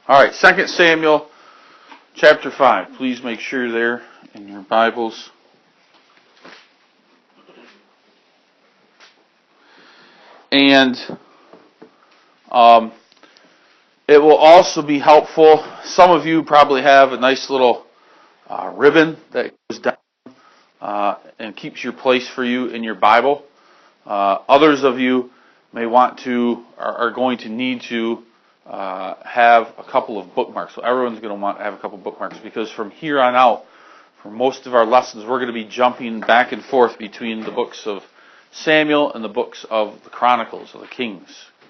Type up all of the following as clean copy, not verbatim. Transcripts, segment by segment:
All right, 2 Samuel chapter 5. Please make sure there in your Bibles. And it will also be helpful. Some of you probably have a nice little ribbon that goes down and keeps your place for you in your Bible. Others of you may want to, are going to need to have a couple of bookmarks. So everyone's going to want to have a couple of bookmarks because from here on out, for most of our lessons, we're going to be jumping back and forth between the books of Samuel and the books of the Chronicles of the Kings.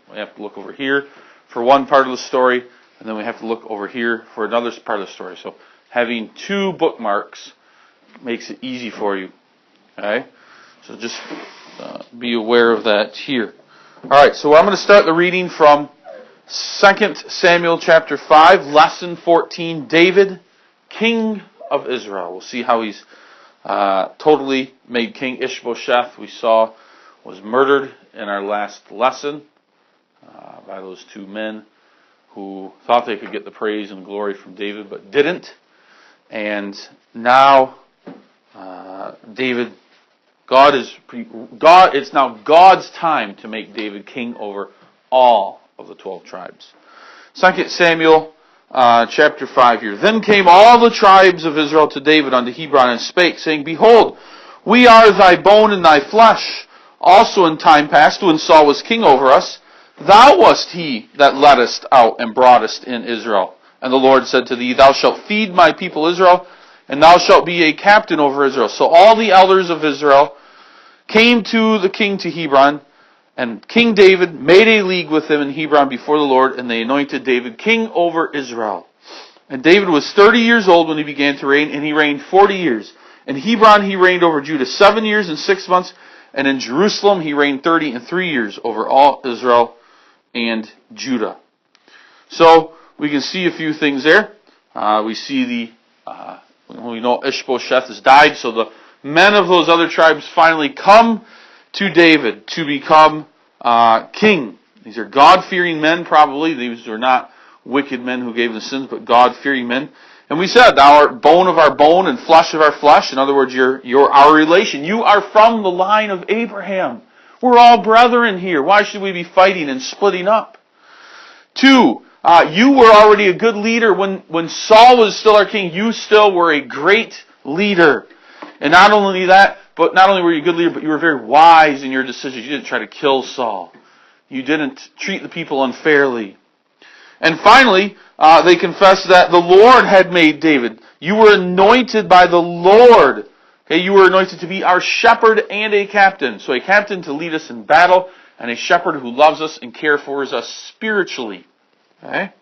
We have to look over here for one part of the story, and then we have to look over here for another part of the story. So having two bookmarks makes it easy for you. Okay? So just be aware of that here. All right, so I'm going to start the reading from 2 Samuel chapter 5, lesson 14, David, king of Israel. We'll see how he's totally made king. Ishbosheth, we saw, was murdered in our last lesson by those two men who thought they could get the praise and glory from David, but didn't. And now David, it's now God's time to make David king over all of the 12 tribes. 2 Samuel chapter 5 here. Then came all the tribes of Israel to David unto Hebron and spake, saying, Behold, we are thy bone and thy flesh. Also in time past, when Saul was king over us, thou wast he that leddest out and broughtest in Israel. And the Lord said to thee, Thou shalt feed my people Israel, and thou shalt be a captain over Israel. So all the elders of Israel came to the king to Hebron, and King David made a league with them in Hebron before the Lord, and they anointed David king over Israel. And David was 30 years old when he began to reign, and he reigned 40 years. In Hebron he reigned over Judah 7 years and 6 months, and in Jerusalem he reigned 33 years over all Israel and Judah. So we can see a few things there. We see we know Ishbosheth has died, so the men of those other tribes finally come to David to become king. These are God-fearing men, probably. These are not wicked men who gave the sins, but God-fearing men. And we said, Thou art bone of our bone and flesh of our flesh. In other words, you're our relation. You are from the line of Abraham. We're all brethren here. Why should we be fighting and splitting up? 2, you were already a good leader. When Saul was still our king, you still were a great leader. And not only were you a good leader, but you were very wise in your decisions. You didn't try to kill Saul. You didn't treat the people unfairly. And finally, they confessed that the Lord had made David. You were anointed by the Lord. Okay, you were anointed to be our shepherd and a captain. So a captain to lead us in battle, and a shepherd who loves us and cares for us spiritually. Okay?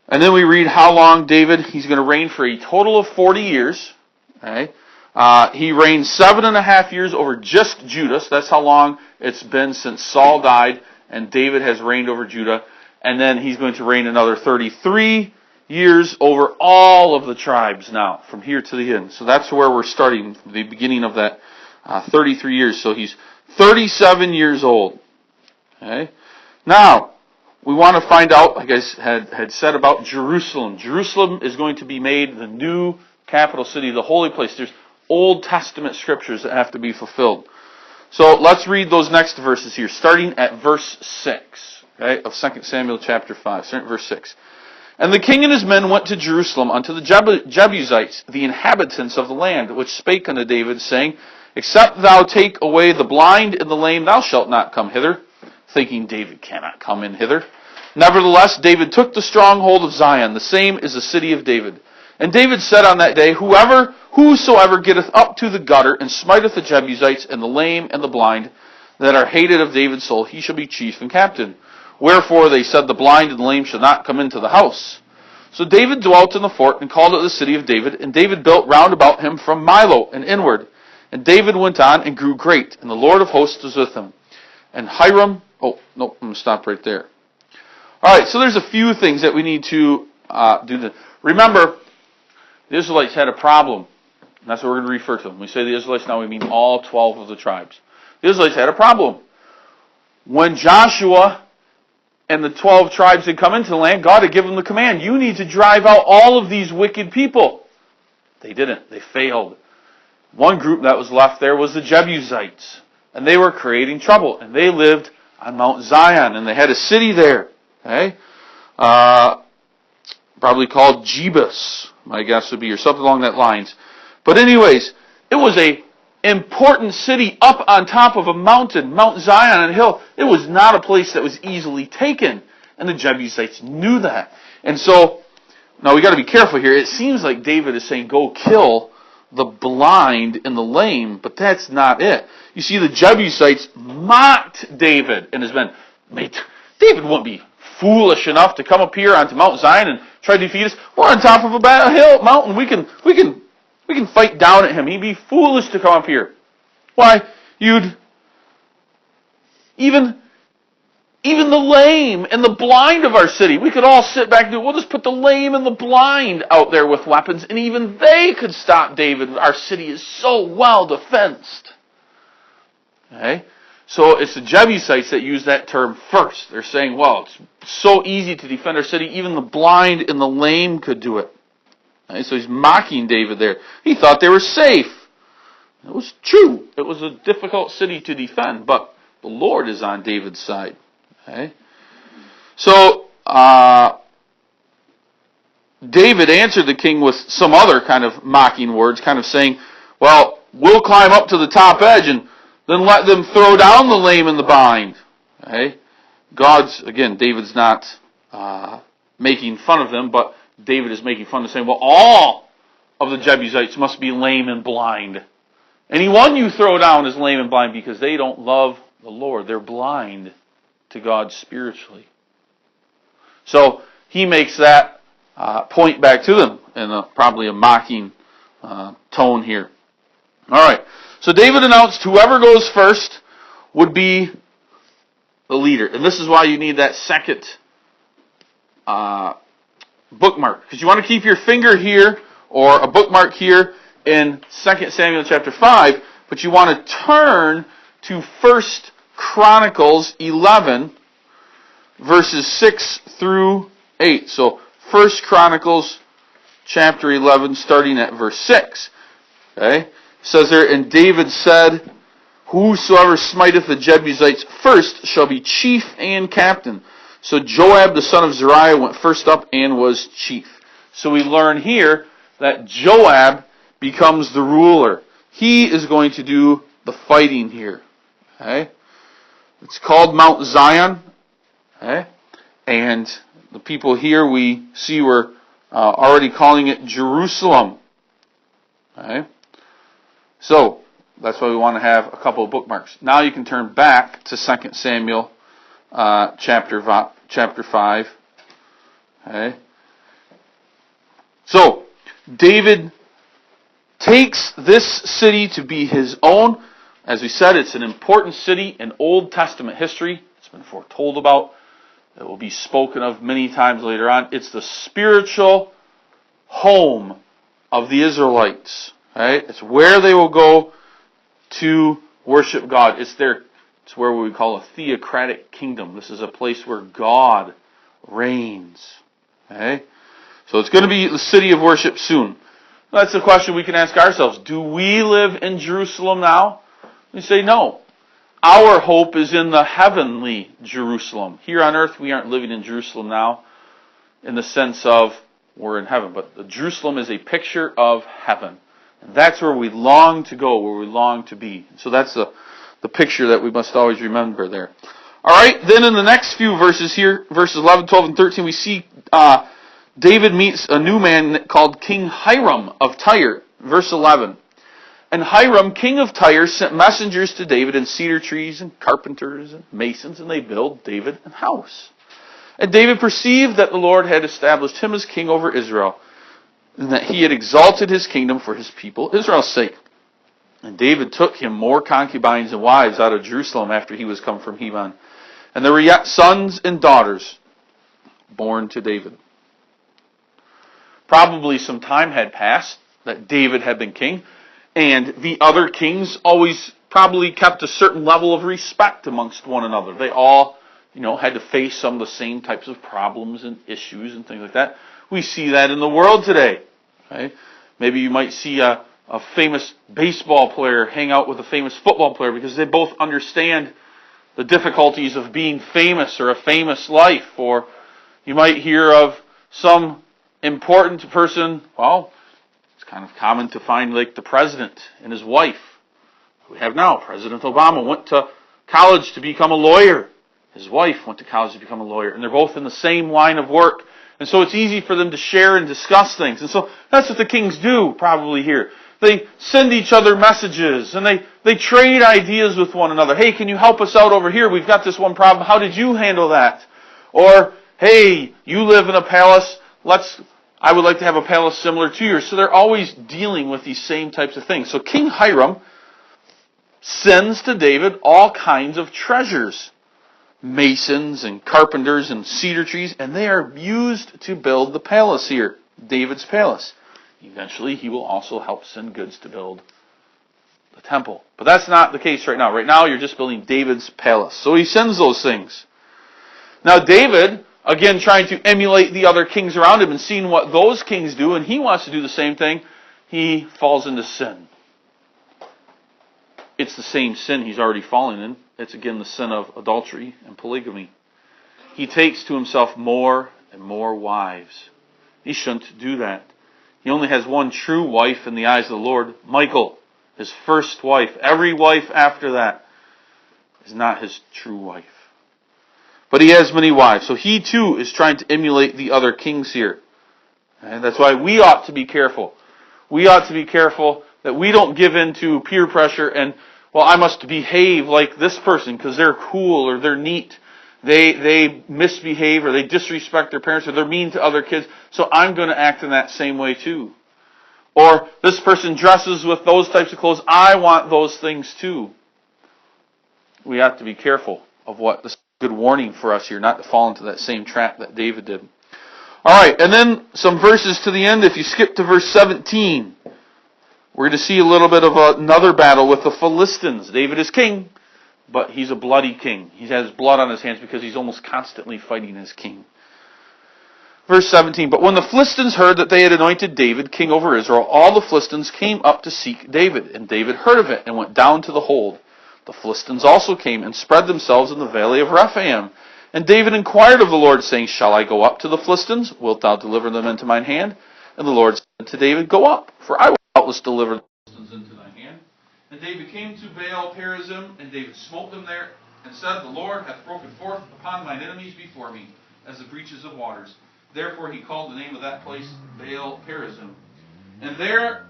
And then we read how long David, he's going to reign for a total of 40 years. Okay? He reigned 7.5 years over just Judah. So that's how long it's been since Saul died, and David has reigned over Judah. And then he's going to reign another 33 years over all of the tribes now, from here to the end. So that's where we're starting, the beginning of that 33 years. So he's 37 years old. Okay? Now, we want to find out, like I had said about Jerusalem. Jerusalem is going to be made the new capital city, the holy place. There's Old Testament scriptures that have to be fulfilled. So let's read those next verses here, starting at verse 6 of 2 Samuel chapter 5. Starting at verse 6. And the king and his men went to Jerusalem unto the Jebusites, the inhabitants of the land, which spake unto David, saying, Except thou take away the blind and the lame, thou shalt not come hither. Thinking David cannot come in hither. Nevertheless, David took the stronghold of Zion, the same is the city of David. And David said on that day, Whosoever getteth up to the gutter, and smiteth the Jebusites, and the lame, and the blind, that are hated of David's soul, he shall be chief and captain. Wherefore they said, The blind and the lame shall not come into the house. So David dwelt in the fort, and called it the city of David, and David built round about him from Milo and inward. And David went on, and grew great, and the Lord of hosts was with him. And Hiram, I'm going to stop right there. Alright, so there's a few things that we need to do. Remember, the Israelites had a problem. And that's what we're going to refer to them. When we say the Israelites, now we mean all 12 of the tribes. The Israelites had a problem. When Joshua and the 12 tribes had come into the land, God had given them the command, you need to drive out all of these wicked people. They didn't. They failed. One group that was left there was the Jebusites, and they were creating trouble, and they lived on Mount Zion, and they had a city there, okay? Probably called Jebus, my guess would be, or something along that lines. But anyways, it was a important city up on top of a mountain, Mount Zion on a hill. It was not a place that was easily taken, and the Jebusites knew that. And so, now we got to be careful here. It seems like David is saying, go kill the blind and the lame, but that's not it. You see, the Jebusites mocked David and his men. David wouldn't be foolish enough to come up here onto Mount Zion and try to defeat us. We're on top of a hill, mountain. We can fight down at him. He'd be foolish to come up here. Why? Even the lame and the blind of our city, we could all sit back and do, we'll just put the lame and the blind out there with weapons, and even they could stop David. Our city is so well defensed. Okay? So it's the Jebusites that use that term first. They're saying, well, it's so easy to defend our city, even the blind and the lame could do it. Okay? So he's mocking David there. He thought they were safe. It was true. It was a difficult city to defend, but the Lord is on David's side. Okay? So, David answered the king with some other kind of mocking words, kind of saying, well, we'll climb up to the top edge and then let them throw down the lame and the blind. Okay? David's not making fun of them, but David is making fun of saying, well, all of the Jebusites must be lame and blind. Anyone you throw down is lame and blind because they don't love the Lord. They're blind to God spiritually. So he makes that point back to them in probably a mocking tone here. All right. So David announced whoever goes first would be the leader. And this is why you need that second bookmark. Because you want to keep your finger here or a bookmark here in 2 Samuel chapter 5, but you want to turn to 1 Chronicles 11, verses 6 through 8. So 1 Chronicles chapter 11, starting at verse 6. Okay? It says there, and David said, whosoever smiteth the Jebusites first shall be chief and captain. So Joab the son of Zeruiah went first up and was chief. So we learn here that Joab becomes the ruler. He is going to do the fighting here. Okay? It's called Mount Zion. Okay? And the people here we see were already calling it Jerusalem. Okay? So, that's why we want to have a couple of bookmarks. Now you can turn back to 2 Samuel chapter 5. Okay? So, David takes this city to be his own. As we said, it's an important city in Old Testament history. It's been foretold about. It will be spoken of many times later on. It's the spiritual home of the Israelites. Right? It's where they will go to worship God. It's where we call a theocratic kingdom. This is a place where God reigns. Okay? So it's going to be the city of worship soon. That's a question we can ask ourselves. Do we live in Jerusalem now? We say no. Our hope is in the heavenly Jerusalem. Here on earth, we aren't living in Jerusalem now in the sense of we're in heaven. But the Jerusalem is a picture of heaven. And that's where we long to go, where we long to be. So that's the picture that we must always remember there. All right, then in the next few verses here, verses 11, 12, and 13, we see David meets a new man called King Hiram of Tyre. Verse 11. And Hiram, king of Tyre, sent messengers to David and cedar trees and carpenters and masons, and they built David a house. And David perceived that the Lord had established him as king over Israel, and that he had exalted his kingdom for his people Israel's sake. And David took him more concubines and wives out of Jerusalem after he was come from Hebron. And there were yet sons and daughters born to David. Probably some time had passed that David had been king, and the other kings always probably kept a certain level of respect amongst one another. They all had to face some of the same types of problems and issues and things like that. We see that in the world today. Right? Maybe you might see a famous baseball player hang out with a famous football player because they both understand the difficulties of being famous or a famous life. Or you might hear of some important person, well, it's kind of common to find like the president and his wife. We have now, President Obama went to college to become a lawyer. His wife went to college to become a lawyer. And they're both in the same line of work. And so it's easy for them to share and discuss things. And so that's what the kings do probably here. They send each other messages and they trade ideas with one another. Hey, can you help us out over here? We've got this one problem. How did you handle that? Or, hey, you live in a palace. I would like to have a palace similar to yours. So they're always dealing with these same types of things. So King Hiram sends to David all kinds of treasures. Masons and carpenters and cedar trees. And they are used to build the palace here. David's palace. Eventually, he will also help send goods to build the temple. But that's not the case right now. Right now, you're just building David's palace. So he sends those things. Now, David, again, trying to emulate the other kings around him and seeing what those kings do, and he wants to do the same thing, he falls into sin. It's the same sin he's already fallen in. It's, again, the sin of adultery and polygamy. He takes to himself more and more wives. He shouldn't do that. He only has one true wife in the eyes of the Lord, Michal, his first wife. Every wife after that is not his true wife. But he has many wives. So he too is trying to emulate the other kings here. And that's why we ought to be careful. We ought to be careful that we don't give in to peer pressure and, well, I must behave like this person because they're cool or they're neat. They misbehave or they disrespect their parents or they're mean to other kids, so I'm going to act in that same way too. Or this person dresses with those types of clothes, I want those things too. We have to be careful of what this is a good warning for us here, not to fall into that same trap that David did. Alright, and then some verses to the end. If you skip to verse 17, we're going to see a little bit of another battle with the Philistines. David is king. But he's a bloody king. He has blood on his hands because he's almost constantly fighting his king. Verse 17, but when the Philistines heard that they had anointed David king over Israel, all the Philistines came up to seek David. And David heard of it and went down to the hold. The Philistines also came and spread themselves in the valley of Rephaim. And David inquired of the Lord, saying, shall I go up to the Philistines? Wilt thou deliver them into mine hand? And the Lord said to David, go up, for I will doubtless deliver the Philistines into thine hand. And David came to Baal Perazim, and David smote them there, and said, the Lord hath broken forth upon mine enemies before me, as the breaches of waters. Therefore he called the name of that place Baal Perazim. And there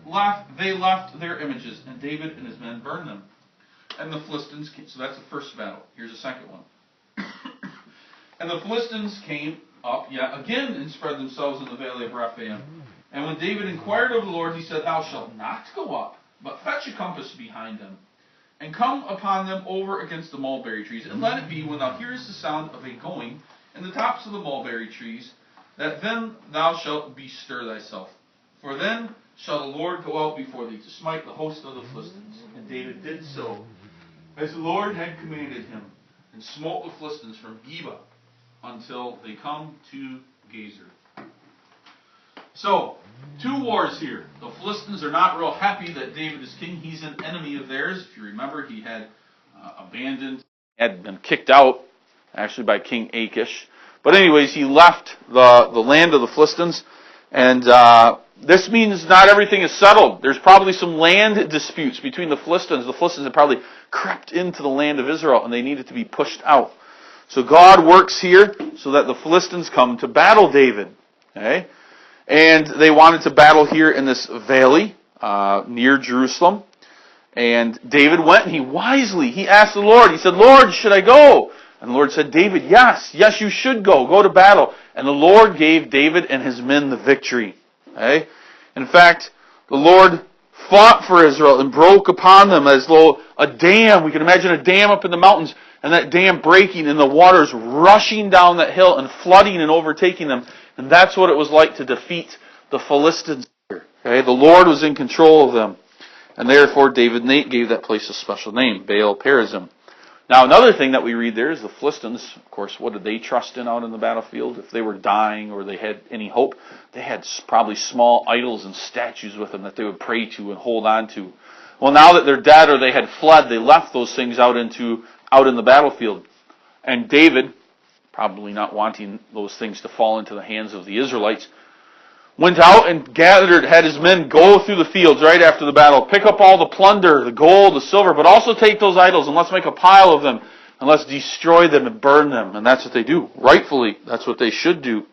they left their images, and David and his men burned them. And the Philistines came, so that's the first battle. Here's the second one. And the Philistines came up yet again and spread themselves in the valley of Rephaim. And when David inquired of the Lord, he said, thou shalt not go up, but fetch a compass behind them, and come upon them over against the mulberry trees. And let it be, when thou hearest the sound of a going in the tops of the mulberry trees, that then thou shalt bestir thyself. For then shall the Lord go out before thee to smite the host of the Philistines. And David did so, as the Lord had commanded him, and smote the Philistines from Geba until they come to Gezer. So, two wars here. The Philistines are not real happy that David is king. He's an enemy of theirs. If you remember, he had had been kicked out, actually by King Achish. But anyways, he left the land of the Philistines. And this means not everything is settled. There's probably some land disputes between the Philistines. The Philistines had probably crept into the land of Israel, and they needed to be pushed out. So God works here so that the Philistines come to battle David. Okay? And they wanted to battle here in this valley near Jerusalem. And David went and he asked the Lord. He said, Lord, should I go? And the Lord said, David, yes, you should go. Go to battle. And the Lord gave David and his men the victory. Okay? In fact, the Lord fought for Israel and broke upon them as though a dam. We can imagine a dam up in the mountains, and that dam breaking and the waters rushing down that hill and flooding and overtaking them. And that's what it was like to defeat the Philistines here. Okay? The Lord was in control of them. And therefore David gave that place a special name, Baal Perazim. Now, another thing that we read there is the Philistines, of course, what did they trust in out in the battlefield? If they were dying or they had any hope, they had probably small idols and statues with them that they would pray to and hold on to. Well, now that they're dead or they had fled, they left those things out in the battlefield. And David, probably not wanting those things to fall into the hands of the Israelites, went out and had his men go through the fields right after the battle, pick up all the plunder, the gold, the silver, but also take those idols and let's make a pile of them and let's destroy them and burn them. And that's what they do. Rightfully, that's what they should do.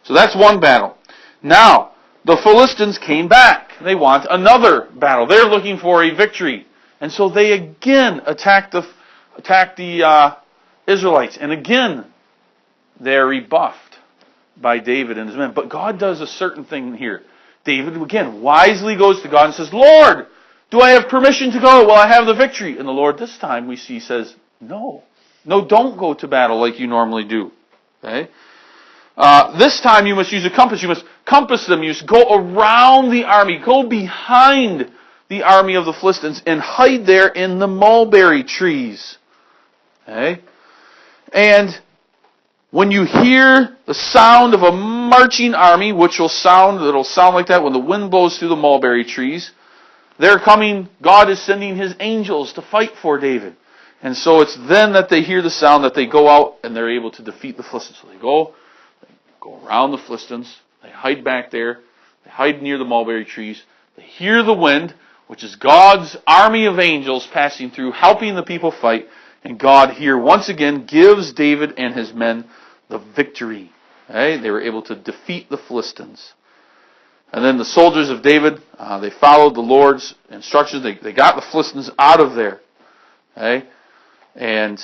So that's one battle. Now, the Philistines came back. They want another battle. They're looking for a victory. And so they again attack the Israelites. And again, they're rebuffed by David and his men. But God does a certain thing here. David, again, wisely goes to God and says, Lord, do I have permission to go? Will I have the victory? And the Lord this time we see says, no. No, don't go to battle like you normally do. Okay? This time you must use a compass. You must compass them. You must go around the army. Go behind the army of the Philistines and hide there in the mulberry trees. Okay? And when you hear the sound of a marching army, it'll sound like that when the wind blows through the mulberry trees, they're coming, God is sending His angels to fight for David. And so it's then that they hear the sound that they go out and they're able to defeat the Philistines. So they go around the Philistines, they hide back there, they hide near the mulberry trees, they hear the wind, which is God's army of angels passing through, helping the people fight, and God here once again gives David and his men the victory. Okay? They were able to defeat the Philistines. And then the soldiers of David, they followed the Lord's instructions. They got the Philistines out of there. Okay? And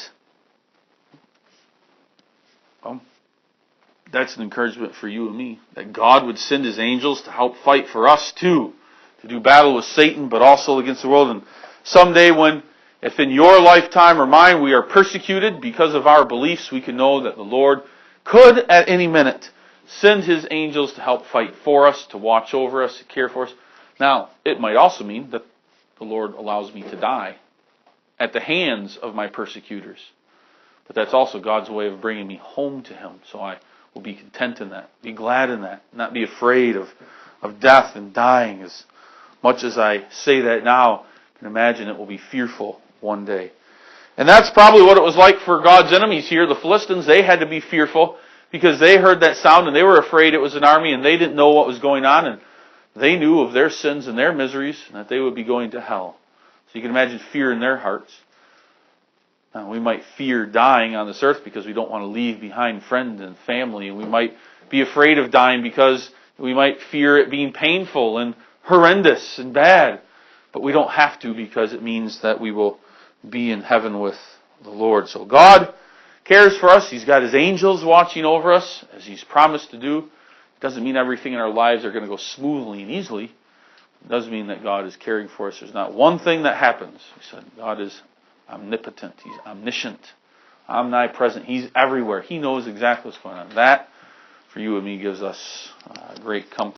that's an encouragement for you and me, that God would send His angels to help fight for us too, to do battle with Satan, but also against the world. And someday if in your lifetime or mine we are persecuted because of our beliefs, we can know that the Lord could at any minute send His angels to help fight for us, to watch over us, to care for us. Now, it might also mean that the Lord allows me to die at the hands of my persecutors. But that's also God's way of bringing me home to Him. So I will be content in that, be glad in that, not be afraid of death and dying. As much as I say that now, I can imagine it will be fearful one day. And that's probably what it was like for God's enemies here. The Philistines, they had to be fearful because they heard that sound and they were afraid it was an army and they didn't know what was going on, and they knew of their sins and their miseries and that they would be going to hell. So you can imagine fear in their hearts. Now, we might fear dying on this earth because we don't want to leave behind friends and family, and we might be afraid of dying because we might fear it being painful and horrendous and bad. But we don't have to, because it means that we will be in heaven with the Lord. So God cares for us. He's got His angels watching over us, as He's promised to do. It doesn't mean everything in our lives are going to go smoothly and easily. It does mean that God is caring for us. There's not one thing that happens. He said God is omnipotent. He's omniscient, omnipresent. He's everywhere. He knows exactly what's going on. That, for you and me, gives us great comfort.